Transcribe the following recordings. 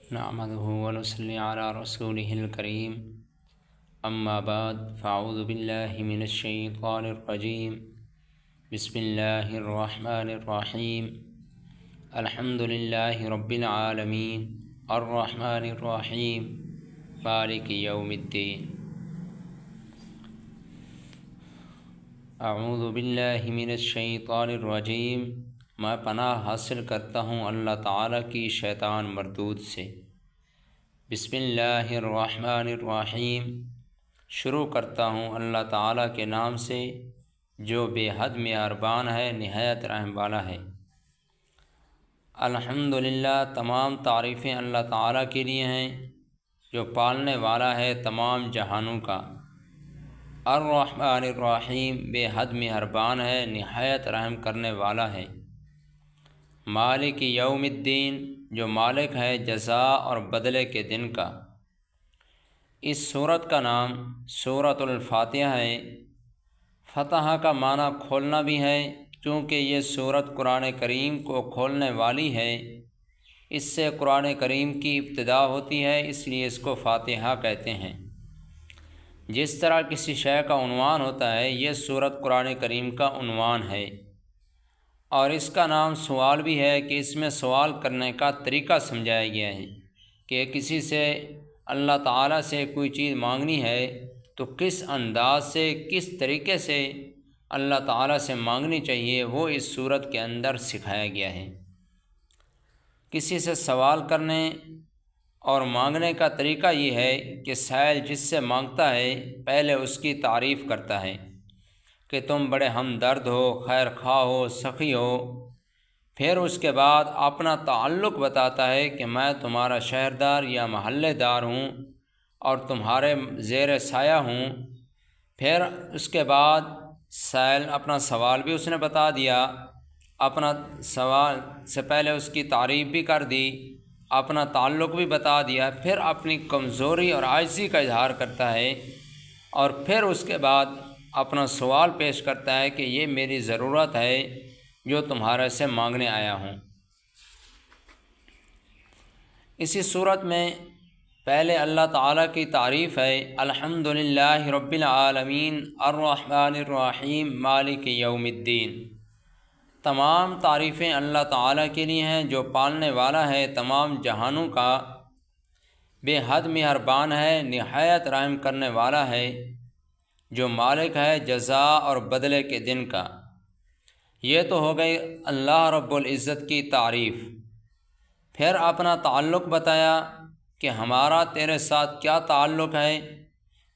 نحمده ونصلي على رسوله الكريم اما بعد فاعوذ بالله من الشيطان الرجيم بسم الله الرحمن الرحيم الحمد لله رب العالمين الرحمن الرحيم مالك يوم الدين اعوذ باللہ من الشیطان الرجیم، میں پناہ حاصل کرتا ہوں اللہ تعالیٰ کی شیطان مردود سے۔ بسم اللہ الرحمن الرحیم، شروع کرتا ہوں اللہ تعالیٰ کے نام سے جو بے حد مہربان ہے، نہایت رحم والا ہے۔ الحمدللہ، تمام تعریفیں اللہ تعالیٰ کے لیے ہیں جو پالنے والا ہے تمام جہانوں کا۔ الرحمن الرحیم، بے حد مہربان ہے، نہایت رحم کرنے والا ہے۔ مالک یوم الدین، جو مالک ہے جزا اور بدلے کے دن کا۔ اس سورت کا نام سورۃ الفاتحہ ہے۔ فتح کا معنی کھولنا بھی ہے، چونکہ یہ سورت قرآن کریم کو کھولنے والی ہے۔ اس سے قرآن کریم کی ابتدا ہوتی ہے، اس لیے اس کو فاتحہ کہتے ہیں۔ جس طرح کسی شے کا عنوان ہوتا ہے، یہ سورت قرآن کریم کا عنوان ہے۔ اور اس کا نام سوال بھی ہے کہ اس میں سوال کرنے کا طریقہ سمجھایا گیا ہے کہ کسی سے اللہ تعالیٰ سے کوئی چیز مانگنی ہے تو کس انداز سے، کس طریقے سے اللہ تعالیٰ سے مانگنی چاہیے، وہ اس سورت کے اندر سکھایا گیا ہے۔ کسی سے سوال کرنے اور مانگنے کا طریقہ یہ ہے کہ سائل جس سے مانگتا ہے پہلے اس کی تعریف کرتا ہے کہ تم بڑے ہمدرد ہو، خیر خواہ ہو، سخی ہو۔ پھر اس کے بعد اپنا تعلق بتاتا ہے کہ میں تمہارا شہردار یا محلے دار ہوں اور تمہارے زیر سایہ ہوں۔ پھر اس کے بعد سائل اپنا سوال بھی اس نے بتا دیا، اپنا سوال سے پہلے اس کی تعریف بھی کر دی، اپنا تعلق بھی بتا دیا، پھر اپنی کمزوری اور عاجزی کا اظہار کرتا ہے، اور پھر اس کے بعد اپنا سوال پیش کرتا ہے کہ یہ میری ضرورت ہے جو تمہارے سے مانگنے آیا ہوں۔ اسی صورت میں پہلے اللہ تعالیٰ کی تعریف ہے، الحمدللہ رب العالمین الرحمن الرحیم مالک یوم الدین۔ تمام تعریفیں اللہ تعالیٰ کے لیے ہیں جو پالنے والا ہے تمام جہانوں کا، بے حد مہربان ہے، نہایت رحم کرنے والا ہے، جو مالک ہے جزا اور بدلے کے دن کا۔ یہ تو ہو گئی اللہ رب العزت کی تعریف۔ پھر اپنا تعلق بتایا کہ ہمارا تیرے ساتھ کیا تعلق ہے۔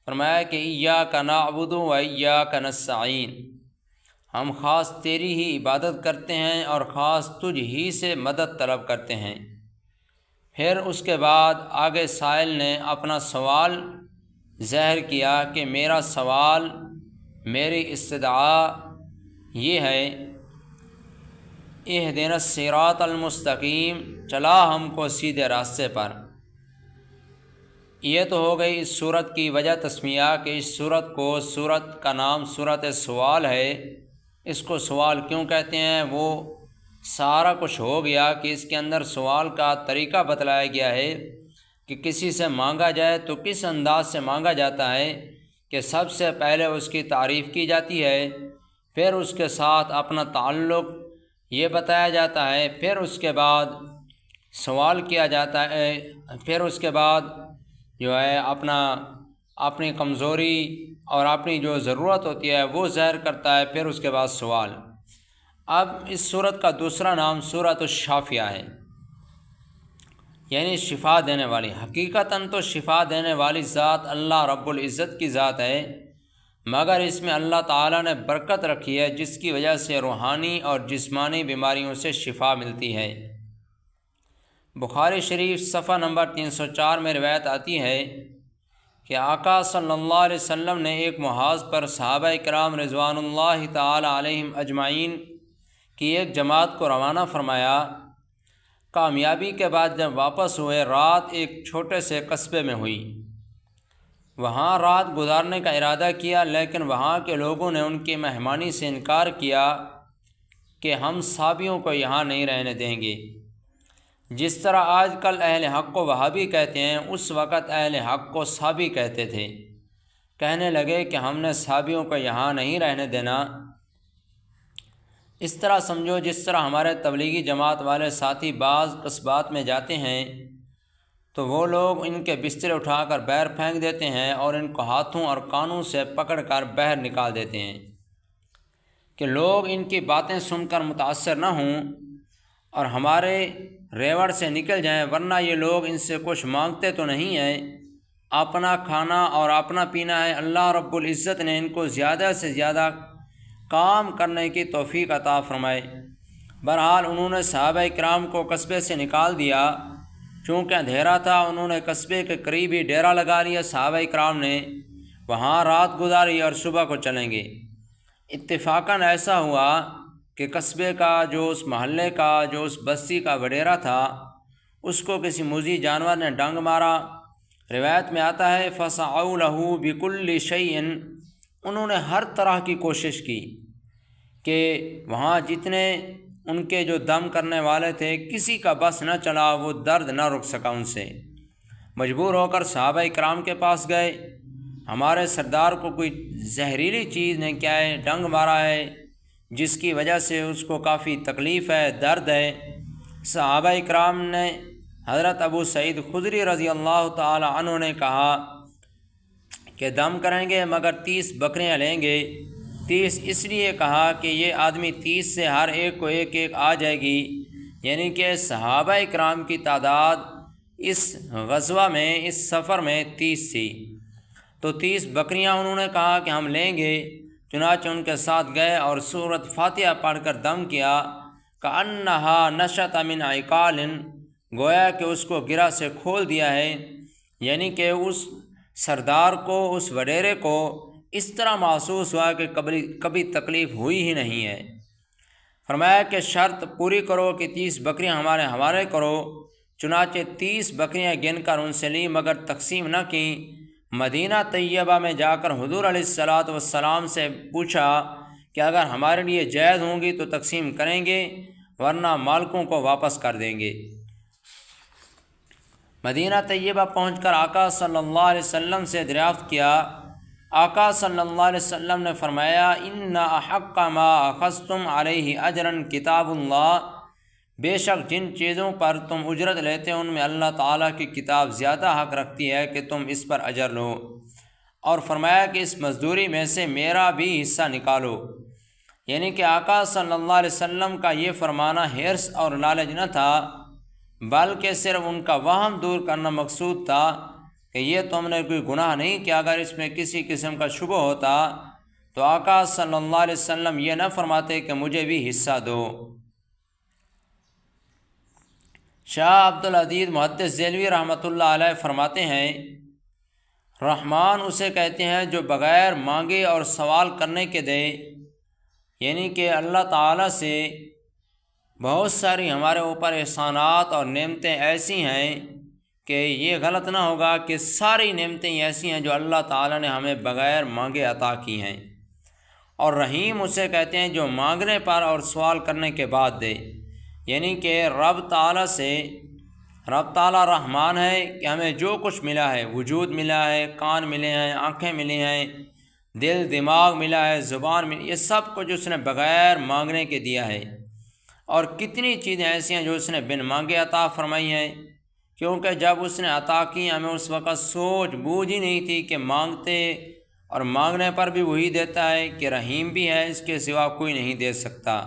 فرمایا کہ ایاک نعبد و ایاک نستعین، ہم خاص تیری ہی عبادت کرتے ہیں اور خاص تجھ ہی سے مدد طلب کرتے ہیں۔ پھر اس کے بعد آگے سائل نے اپنا سوال ظاہر کیا کہ میرا سوال، میری استدعا یہ ہے، اہدنا الصراط المستقیم، چلا ہم کو سیدھے راستے پر۔ یہ تو ہو گئی اس سورت کی وجہ تسمیہ کہ اس سورت کو، سورت کا نام سورت سوال ہے۔ اس کو سوال کیوں کہتے ہیں، وہ سارا کچھ ہو گیا کہ اس کے اندر سوال کا طریقہ بتلایا گیا ہے کہ کسی سے مانگا جائے تو کس انداز سے مانگا جاتا ہے کہ سب سے پہلے اس کی تعریف کی جاتی ہے، پھر اس کے ساتھ اپنا تعلق یہ بتایا جاتا ہے، پھر اس کے بعد سوال کیا جاتا ہے، پھر اس کے بعد جو ہے اپنی کمزوری اور اپنی جو ضرورت ہوتی ہے وہ ظاہر کرتا ہے، پھر اس کے بعد سوال۔ اب اس سورت کا دوسرا نام سورۃ الشافیہ ہے، یعنی شفا دینے والی۔ حقیقتاً تو شفا دینے والی ذات اللہ رب العزت کی ذات ہے، مگر اس میں اللہ تعالیٰ نے برکت رکھی ہے جس کی وجہ سے روحانی اور جسمانی بیماریوں سے شفا ملتی ہے۔ بخاری شریف صفحہ نمبر 304 میں روایت آتی ہے کہ آقا صلی اللہ علیہ وسلم نے ایک محاذ پر صحابہ کرام رضوان اللہ تعالی علیہم اجمعین کی ایک جماعت کو روانہ فرمایا۔ کامیابی کے بعد جب واپس ہوئے، رات ایک چھوٹے سے قصبے میں ہوئی۔ وہاں رات گزارنے کا ارادہ کیا، لیکن وہاں کے لوگوں نے ان کی مہمانی سے انکار کیا کہ ہم صحابیوں کو یہاں نہیں رہنے دیں گے۔ جس طرح آج کل اہل حق کو وہابی کہتے ہیں، اس وقت اہل حق کو صحابی کہتے تھے۔ کہنے لگے کہ ہم نے صحابیوں کو یہاں نہیں رہنے دینا۔ اس طرح سمجھو جس طرح ہمارے تبلیغی جماعت والے ساتھی بعض قصبات میں جاتے ہیں تو وہ لوگ ان کے بستر اٹھا کر باہر پھینک دیتے ہیں اور ان کو ہاتھوں اور کانوں سے پکڑ کر باہر نکال دیتے ہیں کہ لوگ ان کی باتیں سن کر متاثر نہ ہوں اور ہمارے ریوڑ سے نکل جائیں، ورنہ یہ لوگ ان سے کچھ مانگتے تو نہیں ہیں، اپنا کھانا اور اپنا پینا ہے۔ اللہ رب العزت نے ان کو زیادہ سے زیادہ کام کرنے کی توفیق عطا فرمائے۔ بہرحال انہوں نے صحابہ کرام کو قصبے سے نکال دیا۔ چونکہ اندھیرا تھا، انہوں نے قصبے کے قریب ہی ڈیرا لگا لیا۔ صحابہ کرام نے وہاں رات گزاری اور صبح کو چلیں گے۔ اتفاقاً ایسا ہوا کہ قصبے کا جو اس محلے کا جو اس بستی کا وڈیرا تھا، اس کو کسی موذی جانور نے ڈنگ مارا۔ روایت میں آتا ہے فَسَعَوْا لَهُ بِكُلِّ شَيْءٍ، انہوں نے ہر طرح کی کوشش کی کہ وہاں جتنے ان کے جو دم کرنے والے تھے کسی کا بس نہ چلا، وہ درد نہ رک سکا ان سے۔ مجبور ہو کر صحابہ کرام کے پاس گئے، ہمارے سردار کو کوئی زہریلی چیز نے کیا ہے ڈنگ مارا ہے، جس کی وجہ سے اس کو کافی تکلیف ہے، درد ہے۔ صحابہ کرام نے حضرت ابو سعید خدری رضی اللہ تعالی عنہ نے کہا کہ دم کریں گے مگر 30 بکریاں لیں گے۔ 30 اس لیے کہا کہ یہ آدمی 30 سے ہر ایک کو ایک ایک آ جائے گی، یعنی کہ صحابہ کرام کی تعداد اس غزوہ میں اس سفر میں 30 تھی، تو 30 بکریاں انہوں نے کہا کہ ہم لیں گے۔ چنانچہ ان کے ساتھ گئے اور سورۃ فاتحہ پڑھ کر دم کیا۔ کأنہا نشط من عقال، گویا کہ اس کو گرہ سے کھول دیا ہے، یعنی کہ اس سردار کو اس وڈیرے کو اس طرح محسوس ہوا کہ کبھی تکلیف ہوئی ہی نہیں ہے۔ فرمایا کہ شرط پوری کرو کہ 30 بکریاں ہمارے حوالے کرو۔ چنانچہ 30 بکریاں گن کر ان سے لی مگر تقسیم نہ کیں۔ مدینہ طیبہ میں جا کر حضور علیہ الصلاۃ والسلام سے پوچھا کہ اگر ہمارے لیے جائز ہوں گی تو تقسیم کریں گے، ورنہ مالکوں کو واپس کر دیں گے۔ مدینہ طیبہ پہنچ کر آقا صلی اللہ علیہ وسلم سے دریافت کیا۔ آقا صلی اللہ علیہ وسلم نے فرمایا ان احق ما اخذتم علیہ اجرا کتاب اللہ، بے شک جن چیزوں پر تم اجرت لیتے ان میں اللہ تعالیٰ کی کتاب زیادہ حق رکھتی ہے کہ تم اس پر اجر لو، اور فرمایا کہ اس مزدوری میں سے میرا بھی حصہ نکالو۔ یعنی کہ آقا صلی اللہ علیہ وسلم کا یہ فرمانا حرص اور لالچ نہ تھا، بلکہ صرف ان کا وہم دور کرنا مقصود تھا کہ یہ تم نے کوئی گناہ نہیں کیا۔ اگر اس میں کسی قسم کا شبہ ہوتا تو آقا صلی اللہ علیہ وسلم یہ نہ فرماتے کہ مجھے بھی حصہ دو۔ شاہ عبدالعزیز محدث دہلوی رحمۃ اللہ علیہ فرماتے ہیں رحمان اسے کہتے ہیں جو بغیر مانگے اور سوال کرنے کے دے، یعنی کہ اللہ تعالیٰ سے بہت ساری ہمارے اوپر احسانات اور نعمتیں ایسی ہیں کہ یہ غلط نہ ہوگا کہ ساری نعمتیں ایسی ہیں جو اللہ تعالیٰ نے ہمیں بغیر مانگے عطا کی ہیں، اور رحیم اسے کہتے ہیں جو مانگنے پر اور سوال کرنے کے بعد دے، یعنی کہ رب تعالیٰ رحمان ہے کہ ہمیں جو کچھ ملا ہے، وجود ملا ہے، کان ملے ہیں، آنکھیں ملی ہیں، دل دماغ ملا ہے، زبان ملی، یہ سب کچھ اس نے بغیر مانگنے کے دیا ہے۔ اور کتنی چیزیں ایسی ہیں جو اس نے بن مانگے عطا فرمائی ہیں، کیونکہ جب اس نے عطا کی ہمیں اس وقت سوچ بوجھ ہی نہیں تھی کہ مانگتے اور مانگنے پر بھی وہی دیتا ہے، کہ رحیم بھی ہے، اس کے سوا کوئی نہیں دے سکتا۔